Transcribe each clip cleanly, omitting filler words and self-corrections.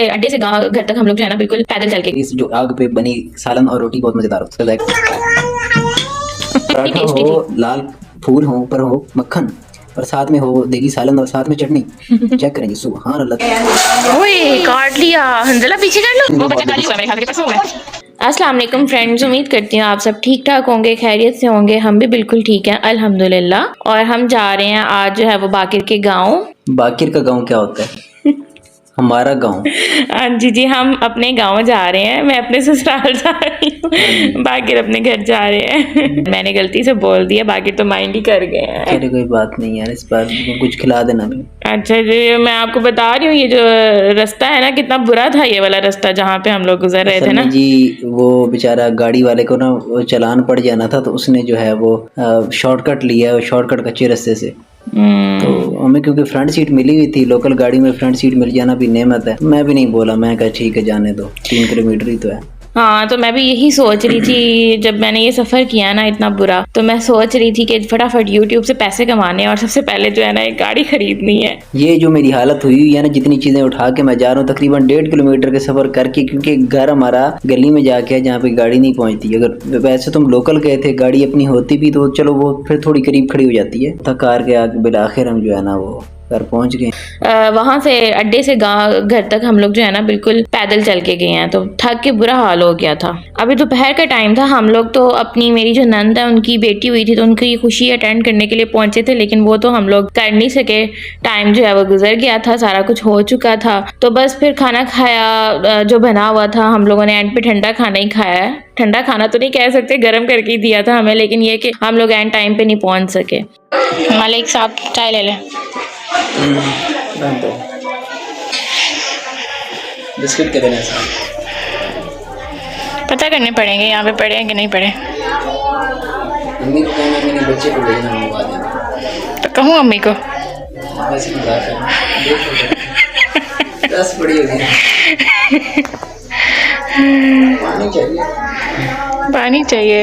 अड्डे से गाँव घर तक हम लोग जो है ना बिल्कुल पैदल चल के। इस जो आग पे बनी सालन और रोटी बहुत मजेदार होता है। पराठा हो, लाल फूल हो, पर हो मक्खन और साथ में हो देगी सालन और साथ में चटनी। चेक करेंगे सुभान अल्लाह। ओए काट लिया हंजला, पीछे कर लो। वो बच्चा खाली हुआ मेरे हाथ के पास हुआ है। अस्सलाम वालेकुम फ्रेंड्स, उम्मीद करती हूँ आप सब ठीक ठाक होंगे, खैरियत से होंगे। हम भी बिल्कुल ठीक हैं अल्हम्दुलिल्लाह। और हम जा रहे हैं आज जो है वो बाकिर के गाँव। बाकिर का गांव क्या होता है? हमारा गांव। हाँ जी, हम अपने गांव जा रहे हैं। मैं अपने ससुराल जा रही हूँ, बाकिर अपने घर जा रहे हैं। मैंने गलती से बोल दिया, बाकिर तो माइंड ही कर गए हैं। अरे कोई बात नहीं यार, इस बार कुछ खिला देना भी। अच्छा जी, मैं आपको बता रही हूँ ये जो रास्ता है ना कितना बुरा था, ये वाला रास्ता जहाँ पे हम लोग गुजर रहे थे ना जी। वो बेचारा गाड़ी वाले को ना वो चालान पड़ जाना था, तो उसने जो है वो शॉर्टकट लिया, शॉर्टकट कच्चे रास्ते से। तो हमें क्योंकि फ्रंट सीट मिली हुई थी, लोकल गाड़ी में फ्रंट सीट मिल जाना भी नेमत है। मैं भी नहीं बोला, मैं कहा ठीक है जाने दो, 3 किलोमीटर ही तो है। हाँ, तो मैं भी यही सोच रही थी जब मैंने ये सफ़र किया ना इतना बुरा, तो मैं सोच रही थी कि फटाफट यूट्यूब से पैसे कमाने हैं और सबसे पहले जो है ना एक गाड़ी खरीदनी है। ये जो मेरी हालत हुई है ना, जितनी चीज़ें उठा के मैं जा रहा हूँ तकरीबन 1.5 किलोमीटर के सफ़र करके, क्योंकि घर हमारा गली में जाके है जहाँ पे गाड़ी नहीं पहुँचती। अगर वैसे तुम लोकल गए थे, गाड़ी अपनी होती भी तो चलो वो फिर थोड़ी करीब खड़ी हो जाती है। थकार के आगे बिल आखिर हम जो है ना वो घर पहुंच गए। वहाँ से अड्डे से गाँव घर तक हम लोग जो है ना बिल्कुल पैदल चल के गए हैं, तो थक के बुरा हाल हो गया था। अभी दोपहर का टाइम था, हम लोग तो अपनी मेरी जो नंद है उनकी बेटी हुई थी तो उनकी खुशी अटेंड करने के लिए पहुंचे थे, लेकिन वो तो हम लोग कर नहीं सके। टाइम जो है वो गुजर गया था, सारा कुछ हो चुका था। तो बस फिर खाना खाया जो बना हुआ था, हम लोगों ने एंड पे ठंडा खाना ही खाया है। ठंडा खाना तो नहीं कह सकते, गर्म करके ही दिया था हमें, लेकिन ये कि हम लोग एंड टाइम पे नहीं पहुंच सके। मालिक साहब चाय ले लें। बिस्किट के देना पता करने पड़ेंगे यहाँ पे पड़े हैं कि नहीं पड़े। मम्मी को कहना मेरे बच्चे को भेजना, मंगवा देना। तो कहूँ अम्मी को? वैसे की बात है, 10 बड़ी हो गई। पानी चाहिए, पानी चाहिए।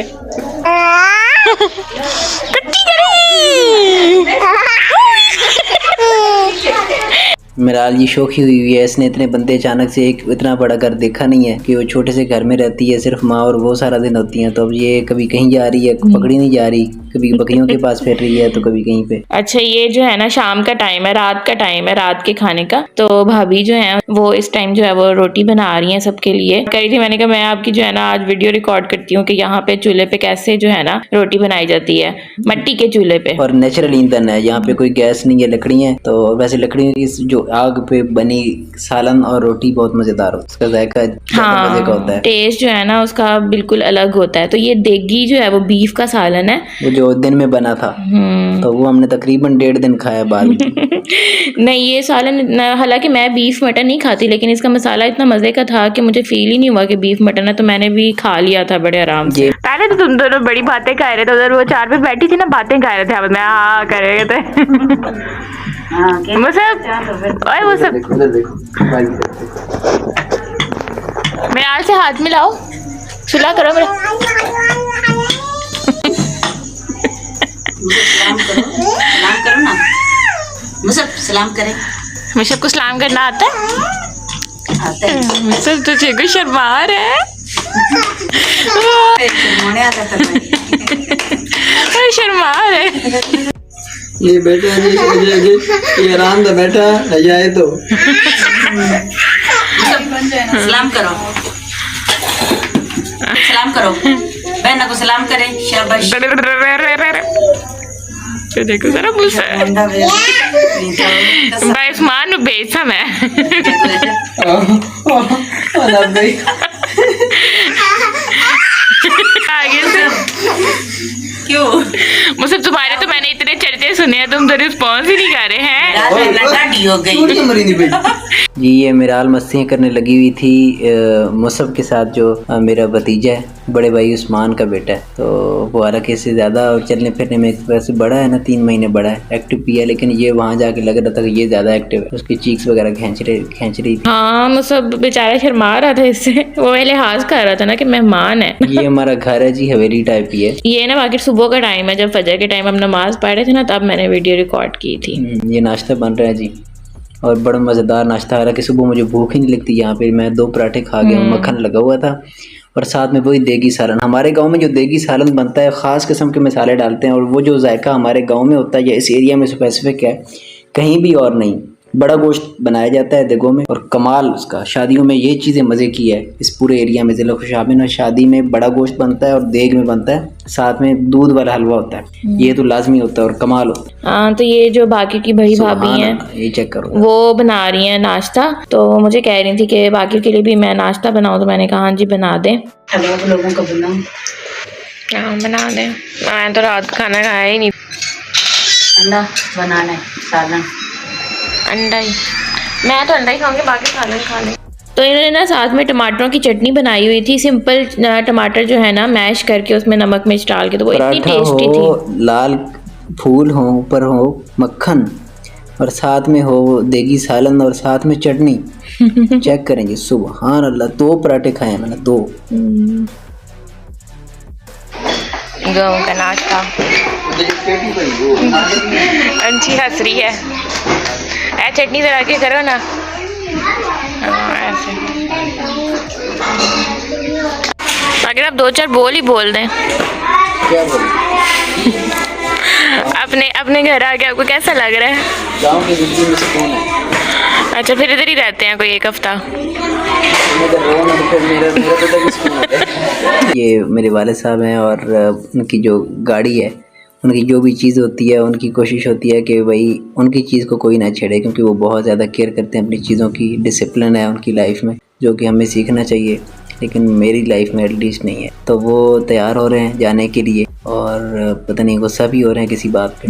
मिराल ये शौकी हुई है, इसने इतने बंदे अचानक से एक इतना बड़ा घर देखा नहीं है कि वो छोटे से घर में रहती है, सिर्फ माँ और वो सारा दिन होती हैं। तो अब ये कभी कहीं जा रही है, पकड़ी नहीं जा रही, कभी बकरियों के पास फिर रही है तो कभी कहीं पे। अच्छा, ये जो है ना शाम का टाइम है, रात का टाइम है, रात के खाने का। तो भाभी जो है वो इस टाइम जो है वो रोटी बना रही है सबके लिए। करी थी मैंने कहा मैं आपकी जो है ना आज वीडियो रिकॉर्ड करती हूँ कि यहाँ पे चूल्हे पे कैसे जो है ना रोटी बनाई जाती है, मट्टी के चूल्हे पे। और नेचुरल ईंधन है यहाँ पे, कोई गैस नहीं है, लकड़ी है। तो वैसे लकड़ी की जो आग पे बनी सालन और रोटी बहुत मजेदार होता है, उसका जायका मजे का होता है। टेस्ट जो है ना उसका बिल्कुल अलग होता है। तो ये देगी जो है वो बीफ का सालन है, वो जो दिन में बना था, तो वो हमने तकरीबन 1.5 दिन खाया बाद में। नहीं ये सालन, हालांकि मैं बीफ मटन नहीं खाती, लेकिन इसका मसाला इतना मजे का था कि मुझे फील ही नहीं हुआ कि बीफ मटन है, तो मैंने भी खा लिया था बड़े आराम से। पहले तो तुम दोनों बड़ी बातें कर रहे थे, उधर वो चार पे बैठी थी ना, बातें कर रहे थे, अब मैं हाँ कर रहे थे। वो सब मेरे हाल से हाथ मिलाओ, सुला करो मेरे। सलाम करो ना मुझे, सलाम करें। मुझे को सलाम करना आता है? मुझे तो चेको शर्मा रहा है। शर्मा रहे ये बैठा ये आराम से बैठा जाए तो सलाम करो, सलाम करो, बहन को सलाम करें, शाबाश। तो देखो जरा मुझसे भाई उस्मान बेचा मैं। आगे से क्यों मुझे तुम्हारे तो मैंने इतने चर्चे सुने हैं, तुम तो रिस्पॉन्स ही नहीं कर रहे हैं। हो गई जी। ये मिराल मस्तियाँ करने लगी हुई थी मुसब के साथ, जो मेरा भतीजा है, बड़े भाई उस्मान का बेटा है। तो वो हालांकि इससे ज़्यादा और चलने फिरने में वैसे बड़ा है ना, 3 महीने बड़ा है, एक्टिव भी है, लेकिन ये वहाँ जाके लग रहा था कि ये ज़्यादा एक्टिव है। उसकी चीक्स वगैरह खींच रही थी। हाँ, मुसब बेचारा शर्मा रहा था इससे, वो लिहाज कर रहा था ना कि मेहमान है। ये हमारा घर है जी, हवेली टाइप ही है। ये ना बाकी सुबह का टाइम है, जब फजर के टाइम हम नमाज पढ़ रहे थे ना, तब मैंने वीडियो रिकॉर्ड की थी। ये नाश्ता बन रहा है जी। और बड़ा मज़ेदार नाश्ता। हालांकि सुबह मुझे भूख ही नहीं लगती, यहाँ पे मैं 2 पराठे खा गया हूँ, मक्खन लगा हुआ था और साथ में वही देगी सालन। हमारे गांव में जो देगी सालन बनता है ख़ास किस्म के मसाले डालते हैं और वो जो जायका हमारे गांव में होता है या इस एरिया में स्पेसिफिक है, कहीं भी और नहीं। बड़ा गोश्त बनाया जाता है देगों में और कमाल उसका शादियों में ये चीज़ें मज़े की है इस पूरे एरिया में। ज़िला खुशाबी में शादी में बड़ा गोश्त बनता है और देग में बनता है, साथ में दूध वाला हलवा होता है, ये तो लाजमी होता है और कमाल होता है। हाँ, तो ये जो बाकी की बड़ी भाभी हैं ये चेक करो, वो बना रही हैं नाश्ता। तो मुझे कह रही थी कि बाकी के लिए भी मैं नाश्ता बनाऊँ, तो मैंने कहा हाँ जी बना दें। हेलो आप लोगों को बनाऊं? हाँ बना दें। मैं तो रात का खाना खाया ही नहीं। अंडा बनाना है, सालन। अंडा ही, मैं तो अंडा ही खाऊंगी, बाकी खाना खा लें। तो इन्होंने ना साथ में टमाटरों की चटनी बनाई हुई थी, सिंपल टमाटर जो है ना मैश करके उसमें नमक मिर्च डाल के, तो वो इतनी टेस्टी थी। लाल फूल हो, ऊपर हो मक्खन और साथ में हो देगी सालन और साथ में चटनी। चेक करेंगे, सुभान अल्लाह। 2 पराठे खाए मैंने, 2। गाँव का नाश्ता। अच्छी हंस रही है। ऐ चटनी जरा के करो ना। हाँ ऐसे। अगर आप 2-4 बोल ही बोल दें। क्या बोले? अपने घर आके आपको कैसा लग रहा है? गाँव की जिंदगी में सुकून है। अच्छा, फिर इधर ही रहते हैं कोई 1 हफ्ता? ये मेरे वाले साहब हैं और उनकी जो गाड़ी है, उनकी जो भी चीज़ होती है, उनकी कोशिश होती है कि भाई उनकी चीज़ को कोई ना छेड़े, क्योंकि वो बहुत ज़्यादा केयर करते हैं अपनी चीज़ों की। डिसिप्लिन है उनकी लाइफ में जो कि हमें सीखना चाहिए, लेकिन मेरी लाइफ में एटलीस्ट नहीं है। तो वो तैयार हो रहे हैं जाने के लिए और पता नहीं गुस्सा भी हो रहे हैं किसी बात पे।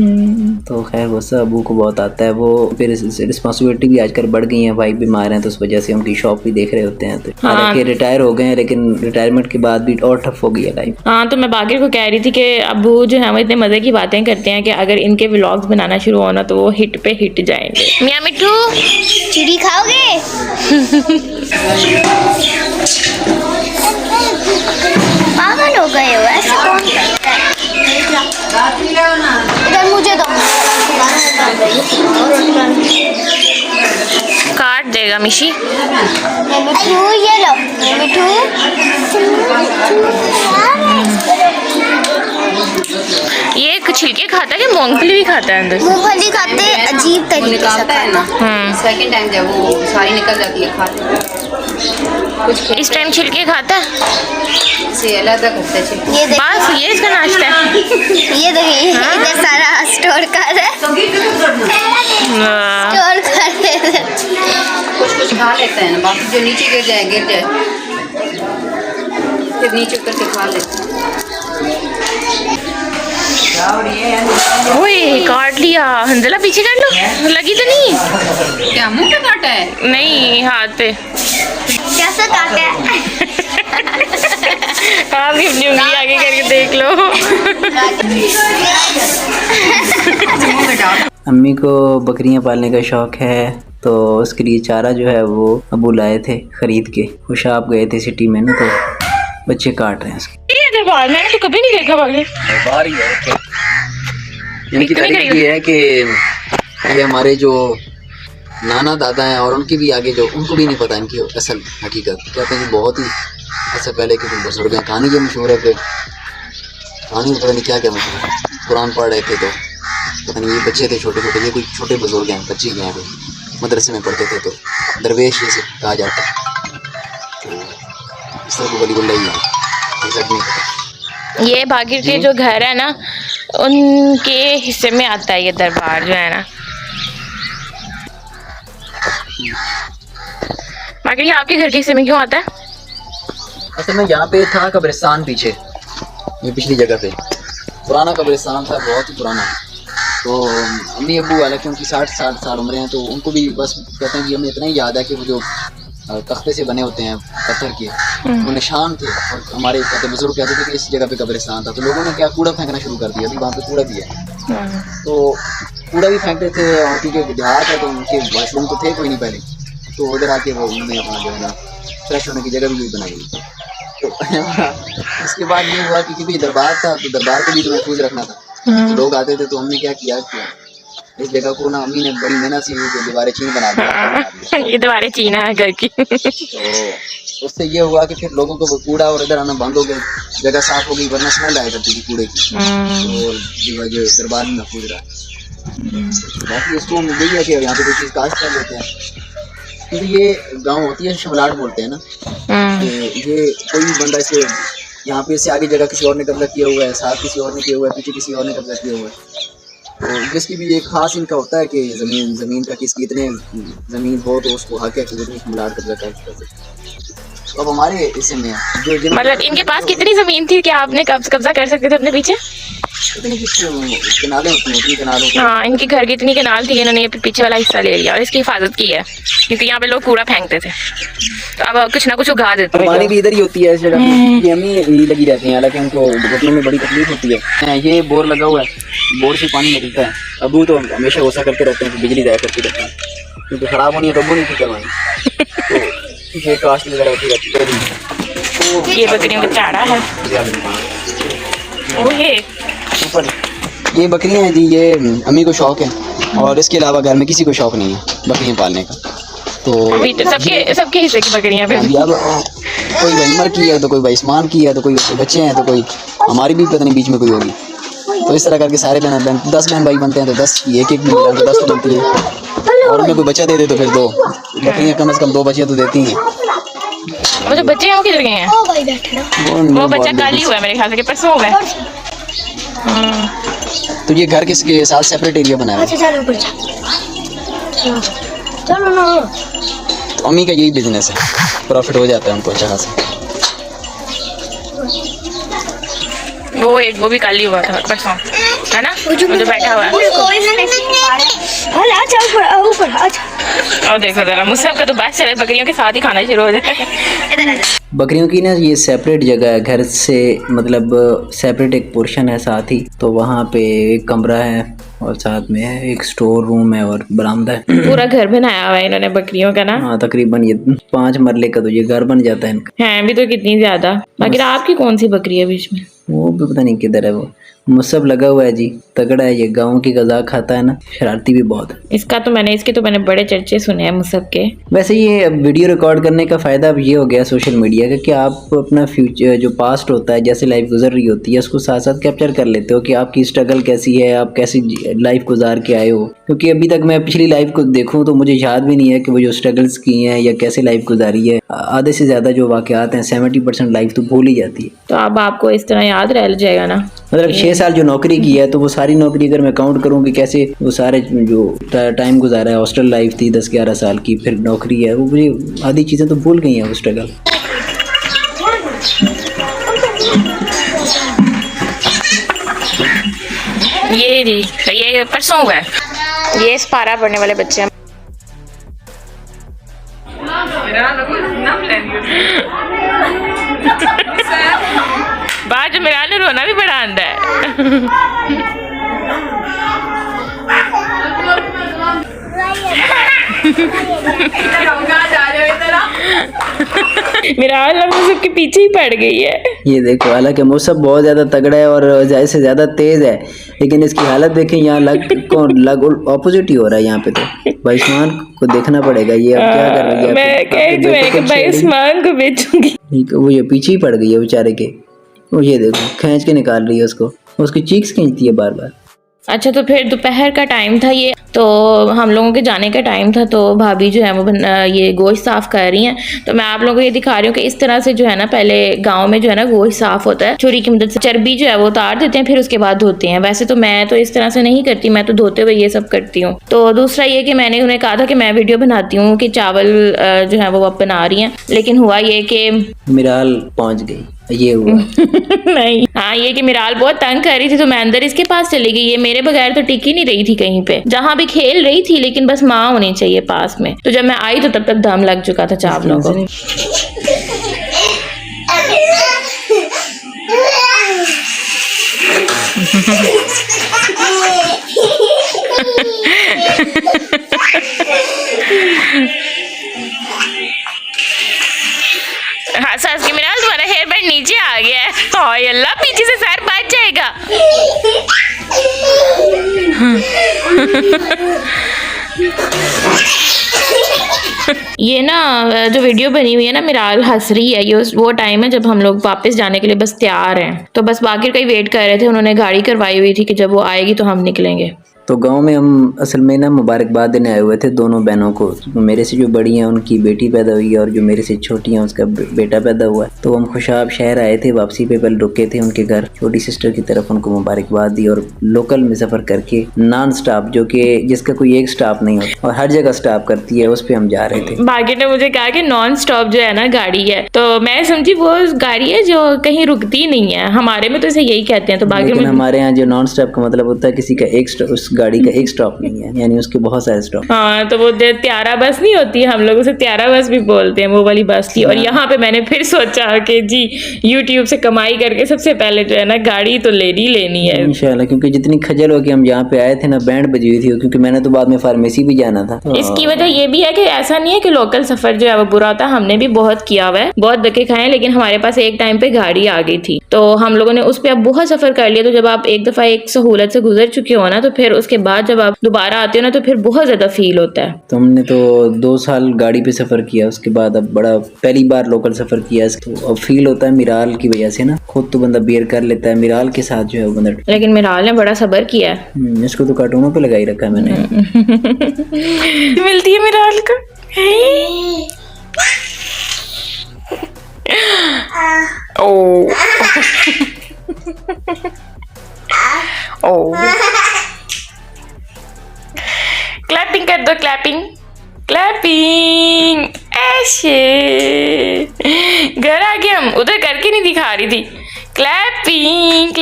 तो खैर गुस्सा अबू को बहुत आता है। वो फिर रिस्पॉन्सिबिलिटी भी आजकल बढ़ गई है, भाई बीमार हैं तो उस वजह से उनकी शॉप भी देख रहे होते हैं। तो हालांकि रिटायर हो गए हैं, लेकिन रिटायरमेंट के बाद भी और टफ हो गई है लाइफ। हाँ, तो मैं बाकिर को कह रही थी कि अबू जो है वो इतने मज़े की बातें करते हैं कि अगर इनके व्लॉग्स बनाना शुरू होना तो वो हिट पे हिट जाएंगे। मियाँ मिट्ठू चिड़ी खाओगे? पागल हो गए हो, ऐसे कौन करता है? इधर मुझे दो। काट देगा मिशी। मिठू ये लो, मिठू। ये छिलके खाता है कि मूंगफली भी खाता है अंदर से? मूंगफली खाते हैं, अजीब तरीके से निकालता है ना, सेकंड टाइम जब वो सारी निकल जाती है खाते। इस टाइम छिलके खाता है? से अलग करते हैं छिलके। ये देखिए, बस ये इसका नाश्ता है। ये देखिए, इधर सारा स्टोर कर रहा है, स्टोर कर रहे हैं। कुछ खा लेते हैं ना, बाकी जो नीचे गिर जाए फिर नीचे उतर के खा लेते हैं। ओए काट लिया। हंजला पीछे कर लो, लगी तो नहीं? क्या मुंह पे काटा है? नहीं, हाथ पे। कैसे काटा है? आप भी अपनी उंगली आगे करके देख लो। अम्मी को बकरियां पालने का शौक है, तो उसके लिए चारा जो है वो अबू लाए थे खरीद के। खुशाब गए थे सिटी में ना, तो बच्चे काट रहे हैं उसके। ये दरबार मैंने तो कभी नहीं देखा बगले। दरबार ही है। इनकी तारीफ ये है कि ये हमारे जो नाना दादा हैं और उनकी भी आगे जो उनको भी नहीं पता इनकी असल हकीकत। कहते हैं कि बहुत ही ऐसे पहले के बुजुर्ग हैं। कहानी जो मशहूर है, फिर कहानी में पता नहीं क्या क्या मशहूर है। कुरान पढ़ रहे थे तो पता नहीं ये बच्चे थे छोटे छोटे, ये कोई छोटे बुजुर्ग हैं, बच्चे हैं, मदरसे में पढ़ते थे, तो दरवेश जैसे कहा जाता है। तो इस तरह को वली गुल्ला ही है, एग्जैक्ट नहीं पता। ये बाकिर के जो घर है ना, उनके हिस्से में आता है ये दरबार जो है ना। बाकिर ये आपके घर के हिस्से में क्यों आता है? असल में यहाँ पे था कब्रिस्तान पीछे, ये पिछली जगह पे पुराना कब्रिस्तान था, बहुत ही पुराना। तो अम्मी अबू वाला क्योंकि 60 साल उम्र हैं, तो उनको भी बस कहते हैं कि हमें इतना ही याद है कि वो जो तख्ते से बने होते हैं पत्थर के, वो निशान थे। और हमारे कहते बुजुर्ग कहते थे कि इस जगह पे कब्रिस्तान था, तो लोगों ने क्या कूड़ा फेंकना शुरू कर दिया। अभी वहाँ पे कूड़ा भी है, तो कूड़ा भी फेंकते थे। और क्योंकि देहात है तो उनके वॉशरूम तो थे कोई नहीं पहले, तो उधर आके वो उन्होंने अपना जो है ना फ्रेश होने की जगह भी बनाई। तो उसके बाद ये हुआ कि क्योंकि दरबार था, तो दरबार को भी तो महफूज रखना था। तो लोग आते थे, तो हमने क्या किया इस जगह को ना अम्मी ने बड़ी मेहनत से ये जो दीवारें चीन बना दिया। ये तुम्हारे चीना है घर की। तो उससे ये हुआ कि फिर लोगों को वो कूड़ा और इधर आना बंद हो गया, जगह साफ हो गई, वरना स्मेल आया करती थी कूड़े की। और जो दरबार में महफूज रहा। बाकी इसको हम यही है कि यहाँ पे कोई चीज़ कास्ट कर लेते हैं, क्योंकि ये गाँव होती है शमलाट बोलते हैं ना, तो ये कोई भी बंदा इसे यहाँ पे इससे आगे जगह किसी और ने कब्जा किया हुआ है, साथ किसी और ने किया हुआ है, पीछे किसी और ने कब्जा किया हुआ है। तो जिसकी भी एक खास इनका होता है कि ज़मीन का किसकी इतने ज़मीन हो तो उसको हक है कि वो शमलाट कब्जा कर सकते। तो अब हमारे हिस्से में जो मतलब इनके पास कितनी जमीन थी कि आपने कब्जा कर सकते थे अपने पीछे? कनालें होती हैं, इतनी कनाल होती हैं। हाँ, इनके घर की इतनी कनाल थी, इन्होंने पीछे वाला हिस्सा ले लिया और इसकी हिफाजत की है, क्योंकि यहाँ पे लोग कूड़ा फेंकते थे, तो अब कुछ ना कुछ उगा देते हैं। पानी भी इधर ही होती है इस जगह पे, अम्मी नीली लगी रहती है, हालांकि उनको घुटने में बड़ी तकलीफ होती है। ये बोर लगा हुआ है, बोर से पानी निकलता है। अबू तो हमेशा गुस्सा करते रहते हैं कि बिजली जाया करती रहती है, क्योंकि खराब होनी है तो अबू नहीं करवानी। तो ये कास्ट वगैरह होती रहती है। ये बकरियों का चारा है। ओहे, ऊपर ये बकरियां हैं जी, ये अम्मी को शौक है और इसके अलावा घर में किसी को शौक नहीं है बकरियां पालने का। तो सबके हिस्से की बकरियां फिर। अब कोई वहीमर की है तो कोई वहीस्मान की है, तो कोई बच्चे हैं, तो कोई हमारी भी पता नहीं बीच में कोई होगी। तो इस तरह करके सारे बहन 10 बहन भाई बनते हैं, तो 10 एक भी मिला तो 10 तो बनती है। और उनमें कोई बच्चा दे दे तो फिर 2 बकरियां कम से कम 2 बच्चे तो देती हैं। वो जो बच्चे हैं वो किधर गए हैं? वो बच्चा कल ही हुआ है मेरे ख्याल से, कि परसों हुआ है। तो ये घर किसके साथ सेपरेट एरिया बनाया है? चलो ना। तो अम्मी का यही बिजनेस है, प्रॉफिट हो जाता है उनको अच्छा खासा। वो भी कल ही हुआ था, परसों, है ना? वो जो बैठा हुआ है। और देखो जरा मुसहब का तो बस चले, बकरियों के साथ ही खाना शुरू हो जाए। बकरियों की ना ये सेपरेट जगह है घर से, मतलब सेपरेट एक पोर्शन है साथ ही। तो वहाँ पे एक कमरा है और साथ में है एक स्टोर रूम है और बरामदा है। पूरा घर बनाया हुआ है इन्होंने बकरियों का ना। हाँ, तकरीबन ये 5 मरले का तो ये घर बन जाता है इनका। है भी तो कितनी ज्यादा। बाकी आपकी कौन सी बकरी है बीच में? वो भी पता नहीं किधर है। वो मुसब लगा हुआ है जी, तगड़ा है ये, गाँव की गजा खाता है ना, शरारती भी बहुत है। इसके तो मैंने बड़े चर्चे सुने हैं मुसब के। वैसे ये वीडियो रिकॉर्ड करने का फ़ायदा अब ये हो गया सोशल मीडिया का कि आप अपना फ्यूचर जो पास्ट होता है, जैसे लाइफ गुजर रही होती है, उसको साथ साथ कैप्चर कर लेते हो कि आपकी स्ट्रगल कैसी है, आप कैसी लाइफ गुजार के आए हो। क्योंकि अभी तक मैं पिछली लाइफ को देखूँ तो मुझे याद भी नहीं है कि वो जो स्ट्रगल्स की हैं या कैसे लाइफ गुजारी है। आधे से ज़्यादा जो वाक़यात हैं, 70% लाइफ तो भूल ही जाती है। तो अब आपको इस तरह याद रह जाएगा ना। मतलब 6 साल जो नौकरी की है, तो वो सारी नौकरी अगर मैं काउंट करूँ कि कैसे वो सारे जो टाइम गुजारा है, हॉस्टल लाइफ थी 10-11 साल की, फिर नौकरी है, वो मुझे आधी चीज़ें तो भूल गई हैं वो स्ट्रगल। ये परसों हुआ है। ये पारा पढ़ने वाले बच्चे हैं। बाद जो मेरा ने रोना भी बड़ा आंदा है। मेरा सबके पीछे ही पड़ गई है। ये देखो, हालांकि मुसब बहुत ज़्यादा तगड़ा है और ज़्यादा से ज़्यादा तेज़ है, लेकिन इसकी हालत देखें, यहाँ लग ऑपोजिट ही हो रहा है। यहाँ पे तो भाईस्मान को देखना पड़ेगा, ये अब क्या कर रही है। मैं कह कि भाईस्मान को बेचूंगी। वो ये पीछे ही पड़ गई है बेचारे के। वो ये देखो खींच के निकाल रही है उसको, उसकी चीक्स खींचती है बार बार। अच्छा, तो फिर दोपहर का टाइम था, ये तो हम लोगों के जाने का टाइम था, तो भाभी जो है वो ये गोश्त साफ़ कर रही हैं। तो मैं आप लोगों को ये दिखा रही हूँ कि इस तरह से जो है ना, पहले गांव में जो है ना गोश्त साफ़ होता है, छुरी की मदद से चर्बी जो है वो उतार देते हैं, फिर उसके बाद धोते हैं। वैसे तो मैं तो इस तरह से नहीं करती, मैं तो धोते हुए ये सब करती हूँ। तो दूसरा ये कि मैंने उन्हें कहा था कि मैं वीडियो बनाती हूँ कि चावल जो है वो अब बना रही हैं, लेकिन हुआ ये कि मिराल पहुँच गई, ये हुआ। नहीं, हाँ, ये कि मिराल बहुत तंग कर रही थी, तो मैं अंदर इसके पास चली गई। ये मेरे बगैर तो टिक ही नहीं रही थी कहीं पे, जहाँ भी खेल रही थी, लेकिन बस माँ होनी चाहिए पास में। तो जब मैं आई तो तब तक दम लग चुका था चावलों को। हाँ, सस के मिराल तुम्हारा हेयर बैंड नीचे आ गया है। हाय अल्लाह, पीछे से सर बच जाएगा। ये ना जो वीडियो बनी हुई है ना, मिराल हंस रही है। ये वो टाइम है जब हम लोग वापस जाने के लिए बस तैयार हैं, तो बस बाकिर का ही वेट कर रहे थे। उन्होंने गाड़ी करवाई हुई थी कि जब वो आएगी तो हम निकलेंगे। तो गांव में हम असल में ना मुबारकबाद देने आए हुए थे दोनों बहनों को। मेरे से जो बड़ी हैं उनकी बेटी पैदा हुई है और जो मेरे से छोटी हैं उसका बेटा पैदा हुआ है। तो हम खुशाब शहर आए थे, वापसी पे पहले रुके थे उनके घर, छोटी सिस्टर की तरफ उनको मुबारकबाद दी और लोकल में सफ़र करके नॉन स्टॉप, जो कि जिसका कोई एक स्टॉप नहीं होता और हर जगह स्टॉप करती है, उस पर हम जा रहे थे। बाकिर ने मुझे कहा कि नॉन स्टॉप जो है ना गाड़ी है, तो मैं समझी वो गाड़ी है जो कहीं रुकती नहीं है। हमारे में तो इसे यही कहते हैं। तो बाकिर लेकिन हमारे यहाँ जो नॉन स्टॉप का मतलब होता है किसी का एक उस गाड़ी का एक स्टॉप नहीं है, यानी उसके बहुत सारे स्टॉप। हाँ, तो वो त्यारा बस नहीं होती, हम लोग उसे त्यारा बस भी बोलते हैं, वो वाली बस थी। और यहाँ पे मैंने फिर सोचा कि जी यूट्यूब से कमाई करके सबसे पहले जो है ना गाड़ी तो लेनी है इंशाल्लाह, क्योंकि जितनी खजल हो कि हम यहाँ पे आए थे ना, बैंड बजी हुई थी, क्योंकि मैंने तो बाद में फार्मेसी भी जाना था। इसकी वजह ये भी है कि ऐसा नहीं है कि लोकल सफर जो है वो बुरा था, हमने भी बहुत किया हुआ है, बहुत धक्के खाए, लेकिन हमारे पास एक टाइम पे गाड़ी आ गई थी तो हम लोगों ने उस पर अब बहुत सफर कर लिया। तो जब आप एक दफा एक सहूलत से गुजर चुके हो ना, तो फिर उसके बाद जब आप दोबारा आते हो ना, तो फिर बहुत ज्यादा फील होता है। तो हमने तो 2 साल गाड़ी पे सफर किया, उसके बाद अब बड़ा पहली बार लोकल सफर किया, तो अब फील होता है मिराल की वजह से ना, खुद तो बंदा बेयर कर लेता है, मिराल के साथ जो है वो बंदा। लेकिन मिराल ने बड़ा सब्र किया है। इसको तो कार्टूनों पे लगाई रखा है मैंने। मिलती है मिराल को। ओ ओ क्लैपिंग कर दो, क्लैपिंग ऐसे। घर आके हम उधर करके नहीं दिखा रही थी। क्लैपिंग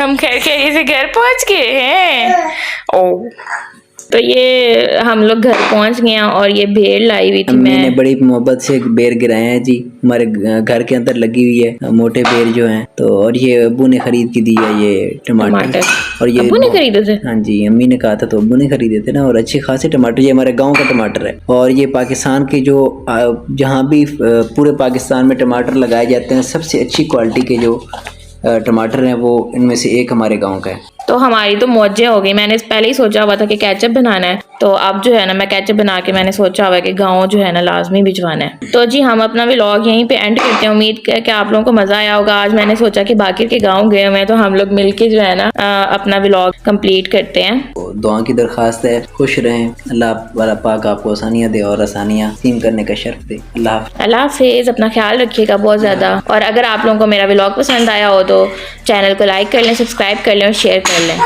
हम खैर से घर पहुंच गए हैं। ओ, तो ये हम लोग घर पहुंच गए हैं और ये भेड़ लाई हुई थी। मैंने बड़ी मोहब्बत से बेर गिराए हैं जी, हमारे घर के अंदर लगी हुई है मोटे बेर जो हैं। तो और ये अब्बू ने खरीद के दिया ये टमाटर। और ये अब्बू ने खरीदे थे? हाँ जी, अम्मी ने कहा था तो अब्बू ने खरीदे थे ना। और अच्छे खासे टमाटर, ये हमारे गाँव का टमाटर है। और ये पाकिस्तान के जो जहाँ भी पूरे पाकिस्तान में टमाटर लगाए जाते हैं, सबसे अच्छी क्वालिटी के जो टमाटर हैं वो इनमें से एक हमारे गांव का है। तो हमारी तो मौजें हो गई। मैंने पहले ही सोचा हुआ था कि केचप बनाना है, तो अब जो है ना मैं केचप बना के मैंने सोचा हुआ है कि गाँव जो है ना लाजमी भिजवाना है। तो जी हम अपना व्लॉग यहीं पे एंड करते हैं। उम्मीद है कि आप लोगों को मजा आया होगा। आज मैंने सोचा कि बाकिर के गाँव गए हुए हैं तो हम लोग मिलके जो है ना अपना व्लॉग कंप्लीट करते हैं। दुआ की दरख्वास्त है, खुश रहें, अल्लाह वाला पाक आपको आसानियाँ दे और आसानियाँ तस्लीम करने का शर्फ दे। अल्लाह हाफिज़। अपना ख्याल रखिएगा बहुत ज़्यादा। और अगर आप लोगों को मेरा व्लॉग पसंद आया हो तो चैनल को लाइक कर लें, सब्सक्राइब कर लें और शेयर कर लें।